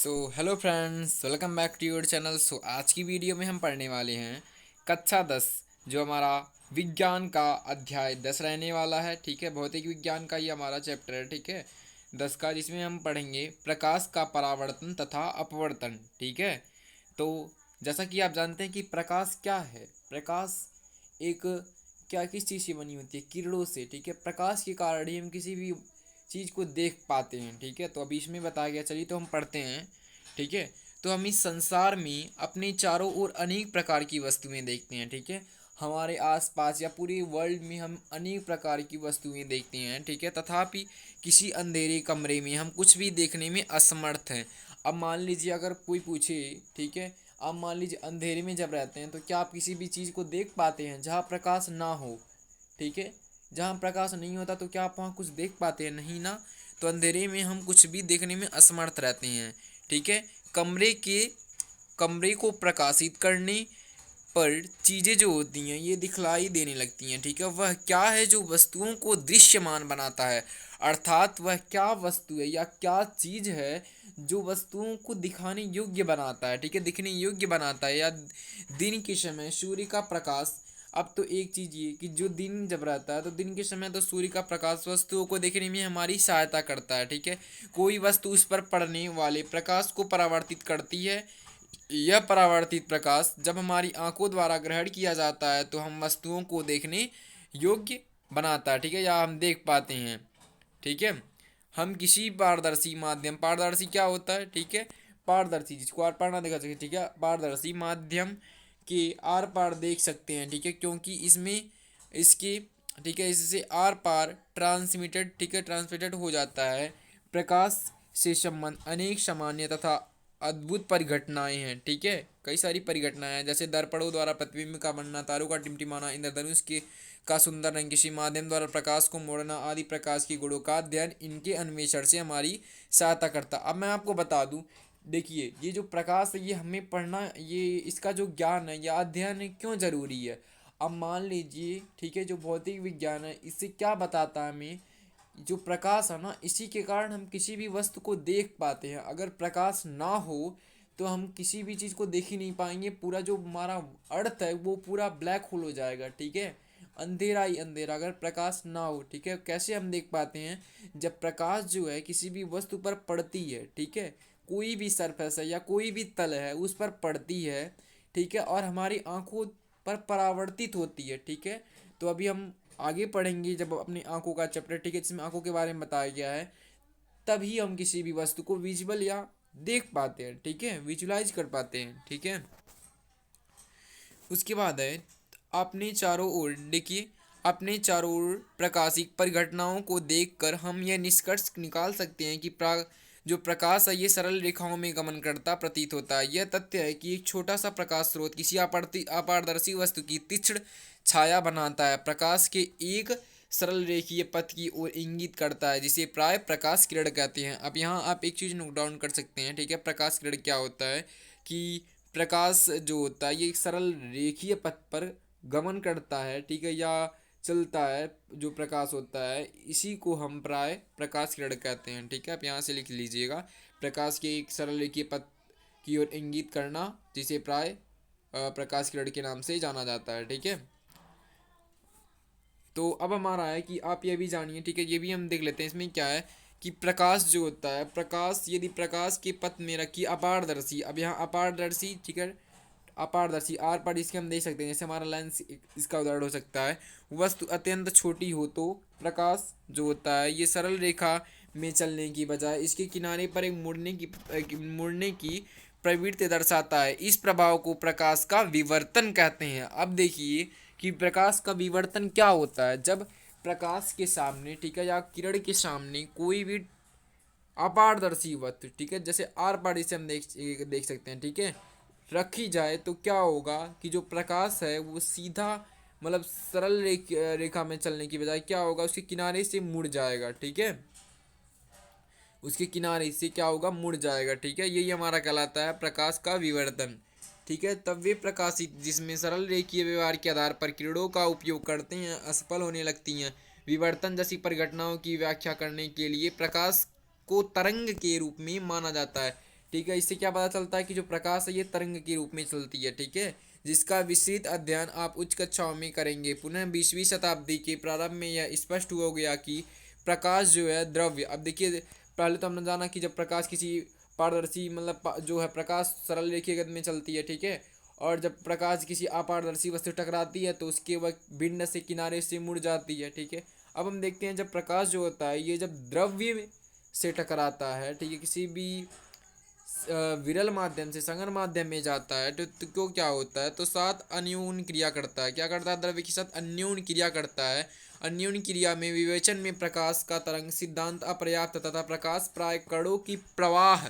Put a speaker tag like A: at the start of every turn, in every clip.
A: Hello friends, welcome back to your channel. आज की video में हम पढ़ने वाले हैं कक्षा 10, जो हमारा विज्ञान का अध्याय 10 रहने वाला है। ठीक है, भौतिक विज्ञान का ये हमारा चैप्टर है। ठीक है, 10 का, जिसमें हम पढ़ेंगे प्रकाश का परावर्तन तथा अपवर्तन। ठीक है, तो जैसा कि आप जानते हैं कि प्रकाश क्या है। प्रकाश एक क्या किस चीज़ से बनी होती है? किरणों से। ठीक है, प्रकाश के कारण ही हम किसी भी चीज़ को देख पाते हैं। ठीक है, तो अभी इसमें बताया गया, चलिए तो हम पढ़ते हैं। ठीक है, तो हम इस संसार में अपने चारों ओर अनेक प्रकार की वस्तुएं देखते हैं। ठीक है, हमारे आसपास या पूरे वर्ल्ड में हम अनेक प्रकार की वस्तुएं देखते हैं। ठीक है, तथापि किसी अंधेरे कमरे में हम कुछ भी देखने में असमर्थ हैं। अब मान लीजिए अगर कोई पूछे, ठीक है, आप मान लीजिए अंधेरे में जब रहते हैं तो क्या आप किसी भी चीज़ को देख पाते हैं जहाँ प्रकाश ना हो? ठीक है, जहाँ प्रकाश नहीं होता तो क्या आप वहाँ कुछ देख पाते हैं? नहीं ना। तो अंधेरे में हम कुछ भी देखने में असमर्थ रहते हैं। ठीक है, कमरे को प्रकाशित करने पर चीज़ें जो होती हैं ये दिखलाई देने लगती हैं। ठीक है, वह क्या है जो वस्तुओं को दृश्यमान बनाता है? अर्थात वह क्या वस्तु है या क्या चीज़ है जो वस्तुओं को दिखाने योग्य बनाता है? ठीक है, दिखने योग्य बनाता है। या दिन के समय सूर्य का प्रकाश। अब तो एक चीज़ ये कि जो दिन जब रहता है तो दिन के समय तो सूर्य का प्रकाश वस्तुओं को देखने में हमारी सहायता करता है। ठीक है, कोई वस्तु उस पर पड़ने वाले प्रकाश को परावर्तित करती है। यह परावर्तित प्रकाश जब हमारी आंखों द्वारा ग्रहण किया जाता है तो हम वस्तुओं को देखने योग्य बनाता है। ठीक है, या हम देख पाते हैं। ठीक है, हम किसी पारदर्शी माध्यम, पारदर्शी क्या होता है? ठीक है, पारदर्शी जिसको आर पार ना देखा सके। ठीक है, पारदर्शी माध्यम के आर पार देख सकते हैं। ठीक है, क्योंकि इसमें इसके, ठीक है, इससे आर पार ट्रांसमिटेड, ठीक है, ट्रांसमिटेड हो जाता है। प्रकाश से संबंध अनेक सामान्य तथा अद्भुत परिघटनाएं हैं। ठीक है, कई सारी परिघटनाएं हैं, जैसे दर्पणों द्वारा प्रतिबिंब का बनना, तारों का टिमटिमाना, इंद्रधनुष के का सुंदर रंग, किसी माध्यम द्वारा प्रकाश को मोड़ना आदि प्रकाश के गुणों का अध्ययन इनके अन्वेषण से हमारी सहायता करता। अब मैं आपको बता दूं, देखिए ये जो प्रकाश है ये हमें पढ़ना, ये इसका जो ज्ञान है या अध्ययन है क्यों ज़रूरी है? अब मान लीजिए, ठीक है, जो भौतिक विज्ञान है इससे क्या बताता है हमें? जो प्रकाश है ना, इसी के कारण हम किसी भी वस्तु को देख पाते हैं। अगर प्रकाश ना हो तो हम किसी भी चीज़ को देख ही नहीं पाएंगे। पूरा जो हमारा अर्थ है वो पूरा ब्लैक होल हो जाएगा। ठीक है, अंधेरा ही अंधेरा अगर प्रकाश ना हो। ठीक है, कैसे हम देख पाते हैं? जब प्रकाश जो है किसी भी वस्तु पर पड़ती है, ठीक है, कोई भी सरफेस है या कोई भी तल है उस पर पड़ती है। ठीक है, और हमारी आंखों पर परावर्तित होती है। ठीक है, तो अभी हम आगे पढ़ेंगे जब अपनी आंखों का चैप्टर, ठीक है, जिसमें आंखों के बारे में बताया गया है, तभी हम किसी भी वस्तु को विजुअल या देख पाते हैं। ठीक है, विजुलाइज कर पाते हैं। ठीक है, उसके बाद है अपने चारों ओर, देखिए, अपने चारों ओर प्रकाशिक परिघटनाओं को देखकर हम यह निष्कर्ष निकाल सकते हैं कि जो प्रकाश है ये सरल रेखाओं में गमन करता प्रतीत होता है। यह तथ्य है कि एक छोटा सा प्रकाश स्रोत किसी अपारदर्शी वस्तु की तीक्ष्ण छाया बनाता है, प्रकाश के एक सरल रेखीय पथ की ओर इंगित करता है, जिसे प्राय प्रकाश किरण कहते हैं। अब यहाँ आप एक चीज़ नोट डाउन कर सकते हैं। ठीक है, प्रकाश किरण क्या होता है कि प्रकाश जो होता है ये एक सरल रेखीय पथ पर गमन करता है। ठीक है, या चलता है। जो प्रकाश होता है इसी को हम प्राय प्रकाश किरण कहते हैं। ठीक है, आप यहाँ से लिख लीजिएगा, प्रकाश के एक सरल रेखीय पथ की ओर इंगित करना, जिसे प्राय प्रकाश किरण के नाम से जाना जाता है। ठीक है, तो अब हमारा है कि आप ये भी जानिए। ठीक है, ये भी हम देख लेते हैं इसमें क्या है कि प्रकाश जो होता है, प्रकाश यदि प्रकाश के पथ में रखी अपारदर्शी, अब यहाँ अपारदर्शी, ठीक है, अपारदर्शी आर पार इसके हम देख सकते हैं, जैसे हमारा लेंस इसका उदाहरण हो सकता है। वस्तु अत्यंत छोटी हो तो प्रकाश जो होता है ये सरल रेखा में चलने की बजाय इसके किनारे पर एक मुड़ने की प्रवृत्ति दर्शाता है। इस प्रभाव को प्रकाश का विवर्तन कहते हैं। अब देखिए कि प्रकाश का विवर्तन क्या होता है। जब प्रकाश के सामने, ठीक है, या किरण के सामने कोई भी अपारदर्शी वस्तु, ठीक है, जैसे आर पार इसे हम देख सकते हैं, ठीक है, रखी जाए तो क्या होगा कि जो प्रकाश है वो सीधा, मतलब सरल रेखा में चलने की बजाय क्या होगा, उसके किनारे से मुड़ जाएगा। ठीक है, उसके किनारे से क्या होगा, मुड़ जाएगा। ठीक है, यही हमारा कहलाता है प्रकाश का विवर्तन। ठीक है, तब वे प्रकाशित जिसमें सरल रेखीय व्यवहार के आधार पर किरणों का उपयोग करते हैं असफल होने लगती हैं। विवर्तन जैसी परिघटनाओं की व्याख्या करने के लिए प्रकाश को तरंग के रूप में माना जाता है। ठीक है। इससे क्या पता चलता है कि जो प्रकाश है ये तरंग के रूप में चलती है, ठीक है, जिसका विस्तृत अध्ययन आप उच्च कक्षाओं में करेंगे। पुनः 20वीं शताब्दी के प्रारंभ में यह स्पष्ट हो गया कि प्रकाश जो है द्रव्य, अब देखिए पहले तो हमने जाना कि जब प्रकाश किसी पारदर्शी मतलब जो है प्रकाश सरल रेखीय गति में चलती है, ठीक है, और जब प्रकाश किसी अपारदर्शी वस्तु टकराती है तो उसके वह भिन्न से किनारे से मुड़ जाती है, ठीक है। अब हम देखते हैं जब प्रकाश जो होता है ये जब द्रव्य से टकराता है, ठीक है, किसी भी विरल माध्यम से संगन माध्यम में जाता है तो क्यों क्या होता है, तो साथ अन्योन क्रिया करता है। क्या करता है, द्रव्य के साथ अन्योन क्रिया करता है। अन्योन क्रिया में विवेचन में प्रकाश का तरंग सिद्धांत अपर्याप्त तथा प्रकाश प्राय कणों की प्रवाह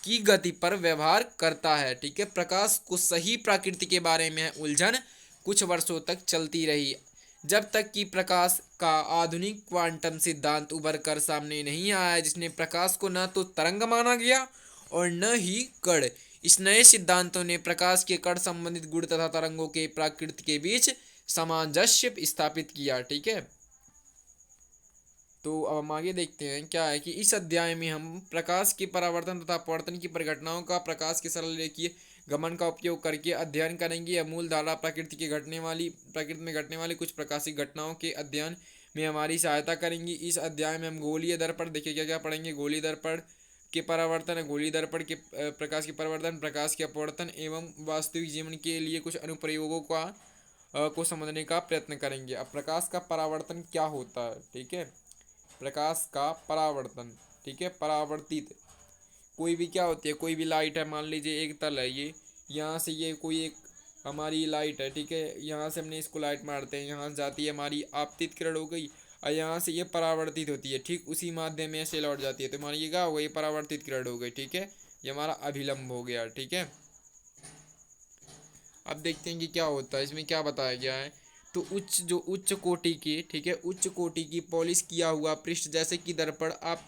A: की गति पर व्यवहार करता है, ठीक है। प्रकाश को सही प्रकृति के बारे में उलझन कुछ वर्षों तक चलती रही, जब तक कि प्रकाश का आधुनिक क्वांटम सिद्धांत उभर कर सामने नहीं आया, जिसने प्रकाश को न तो तरंग माना गया और न ही कण। इस नए सिद्धांतों ने प्रकाश के कण संबंधित गुण तथा तरंगों के प्रकृति के बीच सामंजस्य स्थापित किया, ठीक है। तो अब हम आगे देखते हैं क्या है कि इस अध्याय में हम प्रकाश के परावर्तन तथा अपवर्तन की परिघटनाओं का प्रकाश के सरल रेखीय गमन का उपयोग करके अध्ययन करेंगे। यह मूल धारा प्रकृति में घटने वाली कुछ प्रकाशिक घटनाओं के अध्ययन में हमारी सहायता करेंगी। इस अध्याय में हम गोलीय दर्पण, देखिए क्या क्या पढ़ेंगे, गोलीय दर्पण के परावर्तन, गोलीय दर्पण के प्रकाश के परावर्तन, प्रकाश के अपवर्तन एवं वास्तविक जीवन के लिए कुछ अनुप्रयोगों को समझने का प्रयत्न करेंगे। अब प्रकाश का परावर्तन क्या होता है, ठीक है, प्रकाश का परावर्तन, ठीक है, परावर्तित कोई भी क्या होती है, कोई भी लाइट है, मान लीजिए एक तल है, ये यहाँ से ये कोई एक हमारी लाइट है, ठीक है, यहाँ से हमने इसको लाइट मारते हैं, यहाँ से जाती है हमारी आपतित किरण हो गई और यहाँ से ये परावर्तित होती है, ठीक उसी माध्यम में से लौट जाती है, तो हमारी ये क्या हो गई, परावर्तित किरण हो गई, ठीक है, ये हमारा अभिलंब हो गया, ठीक है। अब देखते हैं कि क्या होता है, इसमें क्या बताया गया है। तो उच्च कोटि की, ठीक है, उच्च कोटि की पॉलिश किया हुआ पृष्ठ जैसे कि दर्पण आप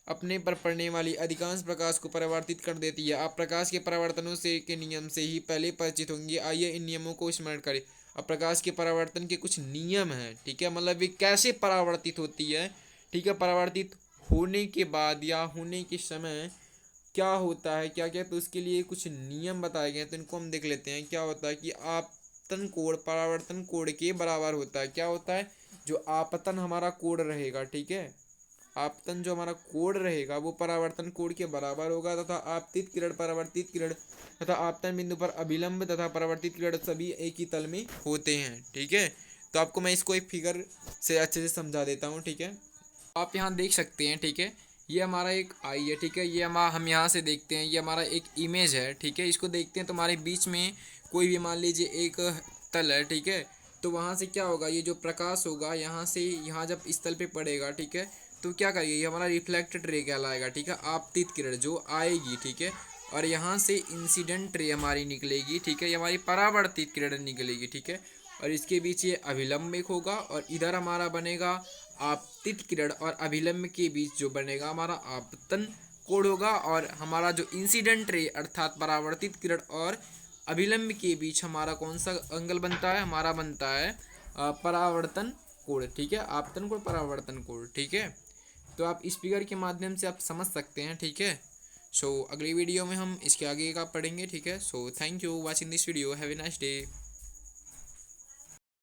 A: अपने पर पड़ने वाली अधिकांश प्रकाश को परावर्तित कर देती है। आप प्रकाश के परावर्तनों से के नियम से ही पहले परिचित होंगे, आइए इन नियमों को स्मरण करें। अब प्रकाश के परावर्तन के कुछ नियम हैं, ठीक है, मतलब ये कैसे परावर्तित होती है, ठीक है, परावर्तित होने के बाद या होने के समय क्या होता है, क्या क्या, तो उसके लिए कुछ नियम बताए गए हैं, तो इनको हम देख लेते हैं। क्या होता है कि आपतन कोण परावर्तन कोण के बराबर होता है। क्या होता है, जो आपतन हमारा कोण रहेगा, ठीक है, आपतन जो हमारा कोण रहेगा वो परावर्तन कोण के बराबर होगा तथा आपतित किरण, परावर्तित किरण तथा आपतन बिंदु पर अभिलंब तथा परावर्तित किरण सभी एक ही तल में होते हैं, ठीक है। तो आपको मैं इसको एक फिगर से अच्छे से समझा देता हूँ, ठीक है। आप यहाँ देख सकते हैं, ठीक है, ये हमारा एक आई है, ठीक है, ये हम यहाँ से देखते हैं, ये हमारा एक इमेज है, ठीक है, इसको देखते हैं तो हमारे बीच में कोई भी मान लीजिए एक तल है, ठीक है, तो वहाँ से क्या होगा, ये जो प्रकाश होगा यहाँ से यहाँ जब इस तल पे पड़ेगा, ठीक है, तो क्या करिए, ये हमारा रिफ्लेक्टेड रे कहलाएगा, ठीक है, आपतित किरण जो आएगी, ठीक है, और यहाँ से इंसिडेंट रे हमारी निकलेगी, ठीक है, ये हमारी परावर्तित किरण निकलेगी, ठीक है, और इसके बीच ये अभिलंब एक होगा और इधर हमारा बनेगा आपतित किरण और अभिलंब के बीच जो बनेगा हमारा आपतन कोण होगा, और हमारा जो इंसिडेंट रे अर्थात परावर्तित किरण और अभिलंब के बीच हमारा कौन सा एंगल बनता है, हमारा बनता है परावर्तन कोण, ठीक है, आपतन कोण परावर्तन कोण, ठीक है। तो आप इस फिगर के माध्यम से आप समझ सकते हैं, ठीक है। सो अगली वीडियो में हम इसके आगे का पढ़ेंगे, ठीक है। So thank you watching this video, have a nice day.